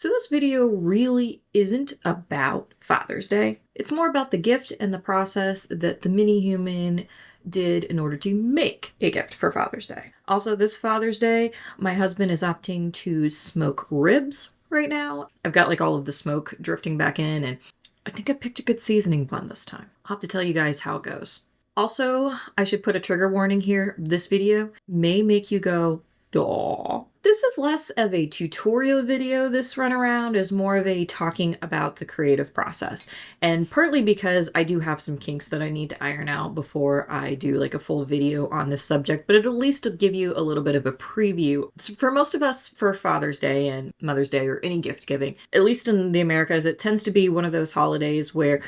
So this video really isn't about Father's Day. It's more about the gift and the process that the mini human did in order to make a gift for Father's Day. Also, this Father's Day, my husband is opting to smoke ribs right now. I've got like all of the smoke drifting back in, and I think I picked a good seasoning blend this time. I'll have to tell you guys how it goes. Also, I should put a trigger warning here. This video may make you go, "Daw." This is less of a tutorial video this run around, is more of a talking about the creative process. And partly because I do have some kinks that I need to iron out before I do like a full video on this subject, but it'll at least give you a little bit of a preview. So for most of us, for Father's Day and Mother's Day or any gift giving, at least in the Americas, it tends to be one of those holidays where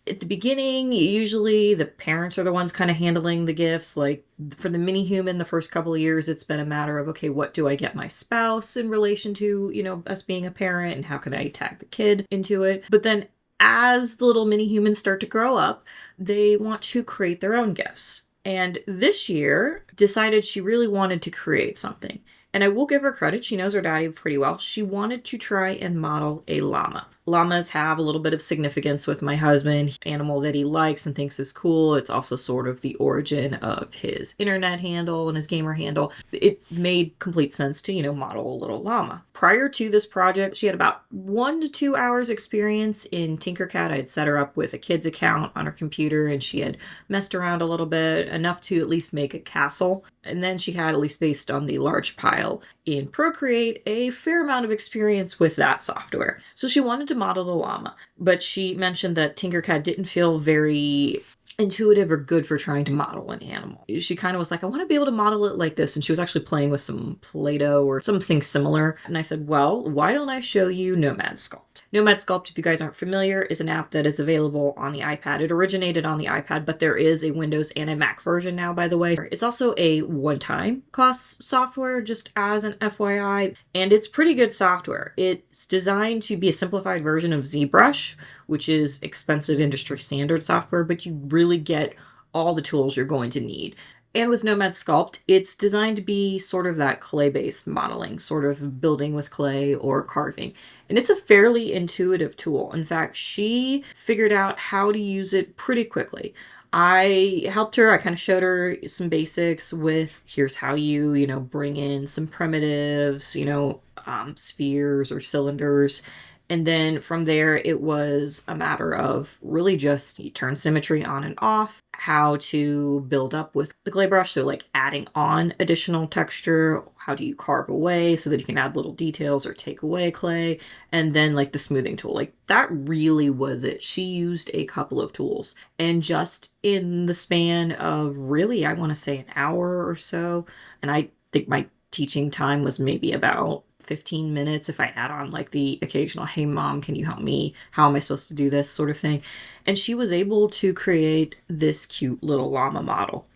at the beginning, usually the parents are the ones kind of handling the gifts. Like for the mini human, the first couple of years, it's been a matter of, okay, what do I get my spouse in relation to, us being a parent, and how can I tag the kid into it? But then as the little mini humans start to grow up, they want to create their own gifts. And this year decided she really wanted to create something. And I will give her credit, she knows her daddy pretty well. She wanted to try and model a llama. Llamas have a little bit of significance with my husband, animal that he likes and thinks is cool. It's also sort of the origin of his internet handle and his gamer handle. It made complete sense to, model a little llama. Prior to this project, she had about 1 to 2 hours experience in Tinkercad. I had set her up with a kid's account on her computer, and she had messed around a little bit, enough to at least make a castle. And then she had, at least based on the large pile in Procreate, a fair amount of experience with that software. So she wanted to model the llama, but she mentioned that Tinkercad didn't feel very intuitive or good for trying to model an animal. She kind of was like, I want to be able to model it like this. And she was actually playing with some Play-Doh or something similar. And I said, well, why don't I show you Nomad Sculpt? Nomad Sculpt, if you guys aren't familiar, is an app that is available on the iPad. It originated on the iPad, but there is a Windows and a Mac version now, by the way. It's also a one-time cost software, just as an FYI, and it's pretty good software. It's designed to be a simplified version of ZBrush, which is expensive industry standard software, but you really get all the tools you're going to need. And with Nomad Sculpt, it's designed to be sort of that clay-based modeling, sort of building with clay or carving. And it's a fairly intuitive tool. In fact, she figured out how to use it pretty quickly. I helped her. I kind of showed her some basics with, here's how you, bring in some primitives, spheres or cylinders. And then from there, it was a matter of really just turn symmetry on and off, how to build up with the clay brush. So like adding on additional texture, how do you carve away so that you can add little details or take away clay, and then like the smoothing tool. Like that really was it. She used a couple of tools, and just in the span of really, I want to say an hour or so, and I think my teaching time was maybe about 15 minutes if I add on like the occasional, hey mom, can you help me? How am I supposed to do this sort of thing? And she was able to create this cute little llama model.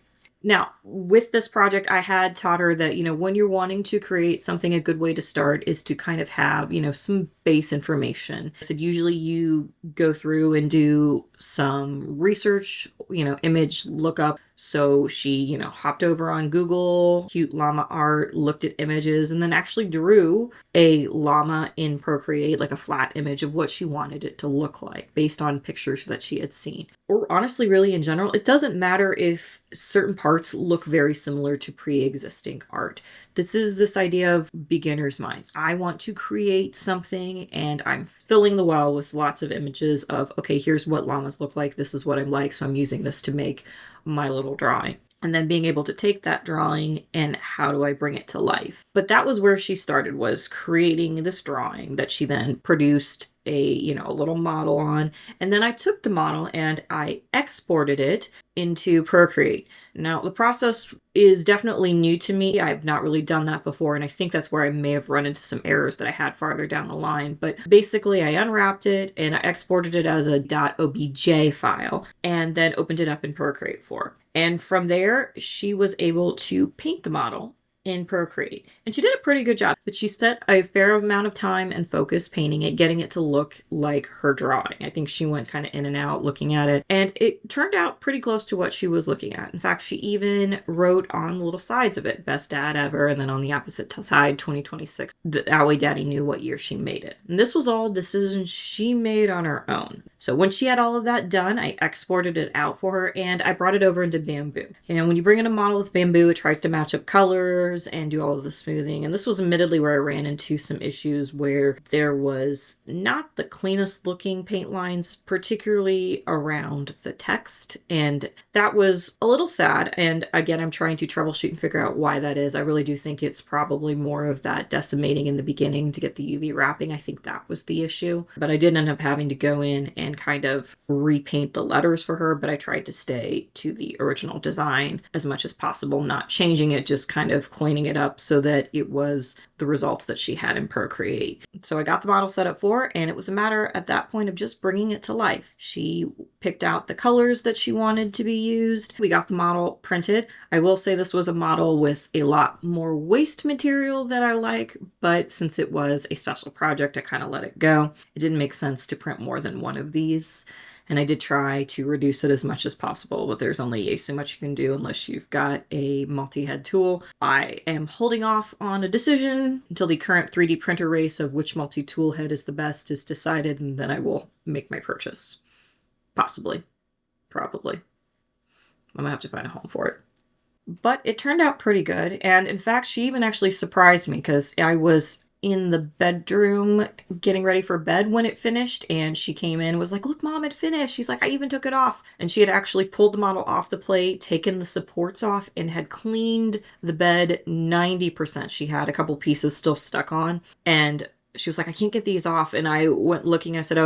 Now, with this project, I had taught her that, when you're wanting to create something, a good way to start is to kind of have, some base information. I said usually you go through and do some research, image lookup. So she, hopped over on Google, cute llama art, looked at images, and then actually drew a llama in Procreate, like a flat image of what she wanted it to look like based on pictures that she had seen. Or honestly, really in general, it doesn't matter if certain parts look very similar to pre-existing art. This is this idea of beginner's mind. I want to create something, and I'm filling the well with lots of images of, okay, here's what llamas look like. This is what I'm like. So I'm using this to make my little drawing. And then being able to take that drawing and how do I bring it to life? But that was where she started, was creating this drawing that she then produced a little model on. And then I took the model and I exported it into Procreate. Now, the process is definitely new to me. I've not really done that before, and I think that's where I may have run into some errors that I had farther down the line. But basically, I unwrapped it and I exported it as a .obj file and then opened it up in Procreate 4. And from there, she was able to paint the model in Procreate. And she did a pretty good job, but she spent a fair amount of time and focus painting it, getting it to look like her drawing. I think she went kind of in and out looking at it, and it turned out pretty close to what she was looking at. In fact, she even wrote on the little sides of it, best dad ever, and then on the opposite side, 2026. That way Daddy knew what year she made it. And this was all decisions she made on her own. So when she had all of that done, I exported it out for her and I brought it over into Bambu. You know, when you bring in a model with Bambu, it tries to match up colors and do all of the smoothing. And this was admittedly where I ran into some issues where there was not the cleanest looking paint lines, particularly around the text. And that was a little sad. And again, I'm trying to troubleshoot and figure out why that is. I really do think it's probably more of that decimating in the beginning to get the UV wrapping. I think that was the issue. But I did end up having to go in and kind of repaint the letters for her, but I tried to stay to the original design as much as possible, not changing it, just kind of cleaning it up so that it was the results that she had in Procreate. So I got the model set up for her, and it was a matter at that point of just bringing it to life. She picked out the colors that she wanted to be used. We got the model printed. I will say this was a model with a lot more waste material than I like, but since it was a special project, I kind of let it go. It didn't make sense to print more than one of these. And I did try to reduce it as much as possible, but there's only so much you can do unless you've got a multi-head tool. I am holding off on a decision until the current 3D printer race of which multi-tool head is the best is decided, and then I will make my purchase. Possibly. Probably. I'm gonna have to find a home for it. But it turned out pretty good, and in fact, she even actually surprised me because I was in the bedroom getting ready for bed when it finished, and she came in and was like, "Look, Mom, it finished." She's like, "I even took it off." And she had actually pulled the model off the plate, taken the supports off, and had cleaned the bed 90%. She had a couple pieces still stuck on, and she was like, "I can't get these off." And I went looking, I said,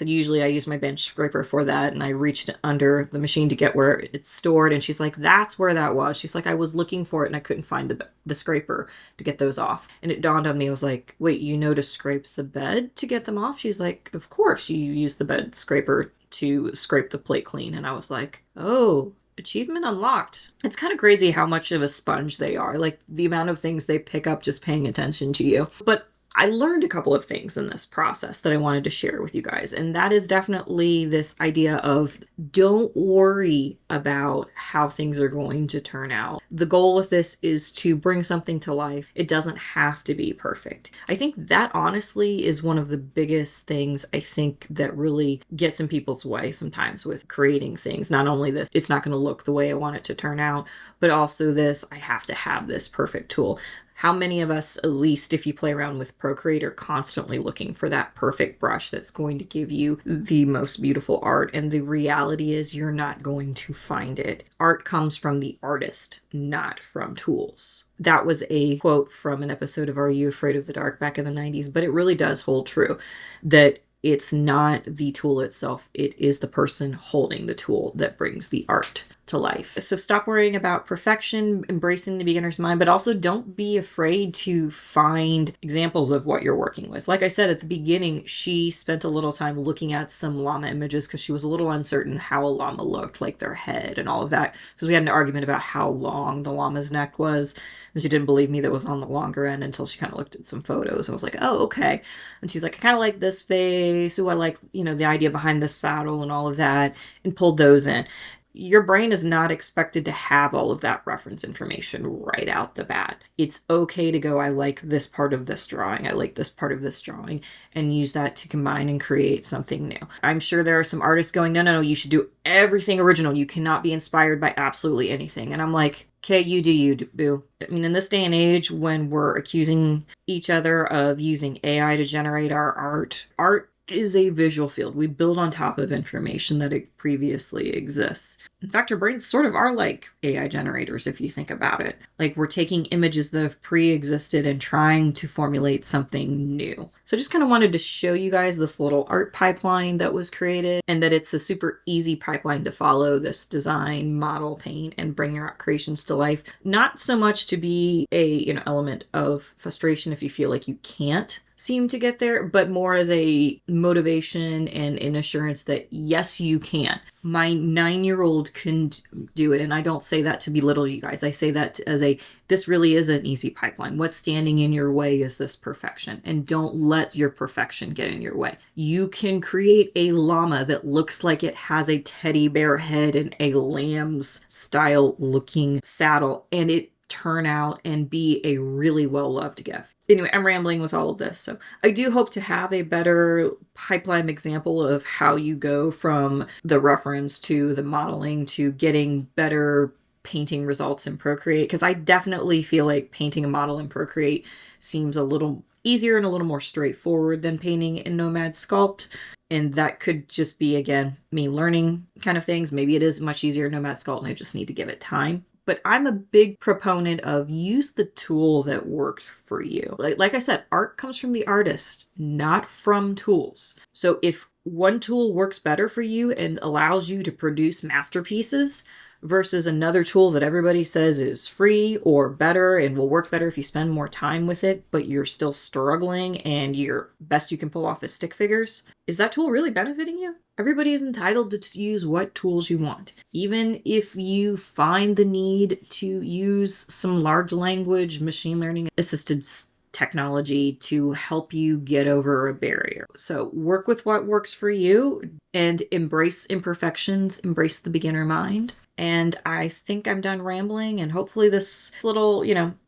usually I use my bench scraper for that. And I reached under the machine to get where it's stored. And she's like, "That's where that was." She's like, "I was looking for it and I couldn't find the scraper to get those off." And it dawned on me, I was like, "Wait, you know to scrape the bed to get them off?" She's like, "Of course you use the bed scraper to scrape the plate clean." And I was like, "Oh, achievement unlocked." It's kind of crazy how much of a sponge they are. Like the amount of things they pick up just paying attention to you. But I learned a couple of things in this process that I wanted to share with you guys. And that is definitely this idea of don't worry about how things are going to turn out. The goal with this is to bring something to life. It doesn't have to be perfect. I think that honestly is one of the biggest things I think that really gets in people's way sometimes with creating things. Not only this, it's not going to look the way I want it to turn out, but also this, I have to have this perfect tool. How many of us, at least if you play around with Procreate, are constantly looking for that perfect brush that's going to give you the most beautiful art? And the reality is you're not going to find it. Art comes from the artist, not from tools. That was a quote from an episode of Are You Afraid of the Dark back in the 90s, but it really does hold true that it's not the tool itself. It is the person holding the tool that brings the art to life. So stop worrying about perfection, embracing the beginner's mind, but also don't be afraid to find examples of what you're working with. Like I said at the beginning, she spent a little time looking at some llama images because she was a little uncertain how a llama looked, like their head and all of that, because we had an argument about how long the llama's neck was, and she didn't believe me that was on the longer end until she kind of looked at some photos and was like, "Oh, okay." And she's like, "I kind of like this face. Ooh, I like, the idea behind this saddle and all of that," and pulled those in. Your brain is not expected to have all of that reference information right out the bat. It's okay to go, "I like this part of this drawing. I like this part of this drawing," and use that to combine and create something new. I'm sure there are some artists going, no, you should do everything original. You cannot be inspired by absolutely anything. And I'm like, okay, you do you, boo. I mean, in this day and age when we're accusing each other of using AI to generate our art is a visual field. We build on top of information that it previously exists. In fact, our brains sort of are like AI generators if you think about it. Like we're taking images that have pre-existed and trying to formulate something new. So I just kind of wanted to show you guys this little art pipeline that was created and that it's a super easy pipeline to follow, this design, model, paint, and bring your art creations to life. Not so much to be a element of frustration if you feel like you can't seem to get there, but more as a motivation and an assurance that yes, you can. My 9-year-old can do it. And I don't say that to belittle you guys. I say that as this really is an easy pipeline. What's standing in your way is this perfection. And don't let your perfection get in your way. You can create a llama that looks like it has a teddy bear head and a lamb's style looking saddle, and it turn out and be a really well-loved gift. Anyway, I'm rambling with all of this. So I do hope to have a better pipeline example of how you go from the reference to the modeling to getting better painting results in Procreate, because I definitely feel like painting a model in Procreate seems a little easier and a little more straightforward than painting in Nomad Sculpt. And that could just be, again, me learning kind of things. Maybe it is much easier in Nomad Sculpt and I just need to give it time. But I'm a big proponent of use the tool that works for you. Like I said, art comes from the artist, not from tools. So if one tool works better for you and allows you to produce masterpieces versus another tool that everybody says is free or better and will work better if you spend more time with it, but you're still struggling and your best you can pull off is stick figures, is that tool really benefiting you? Everybody is entitled to use what tools you want. Even if you find the need to use some large language, machine learning assisted technology to help you get over a barrier. So work with what works for you and embrace imperfections, embrace the beginner mind. And I think I'm done rambling, and hopefully this little,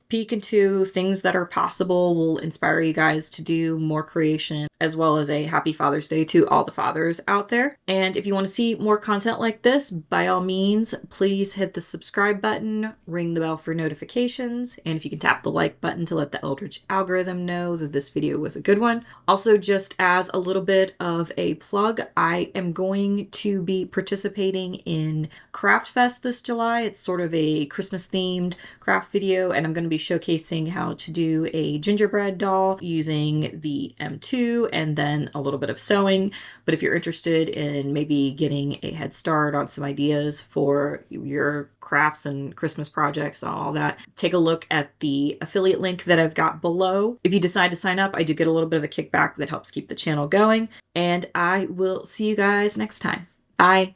peek into things that are possible will inspire you guys to do more creation, as well as a happy Father's Day to all the fathers out there. And if you want to see more content like this, by all means, please hit the subscribe button, ring the bell for notifications, and if you can tap the like button to let the Eldritch algorithm know that this video was a good one. Also, just as a little bit of a plug, I am going to be participating in Craft Fest this July. It's sort of a Christmas themed craft video, and I'm going to be showcasing how to do a gingerbread doll using the M2 and then a little bit of sewing. But if you're interested in maybe getting a head start on some ideas for your crafts and Christmas projects and all that, take a look at the affiliate link that I've got below. If you decide to sign up, I do get a little bit of a kickback that helps keep the channel going. And I will see you guys next time. Bye.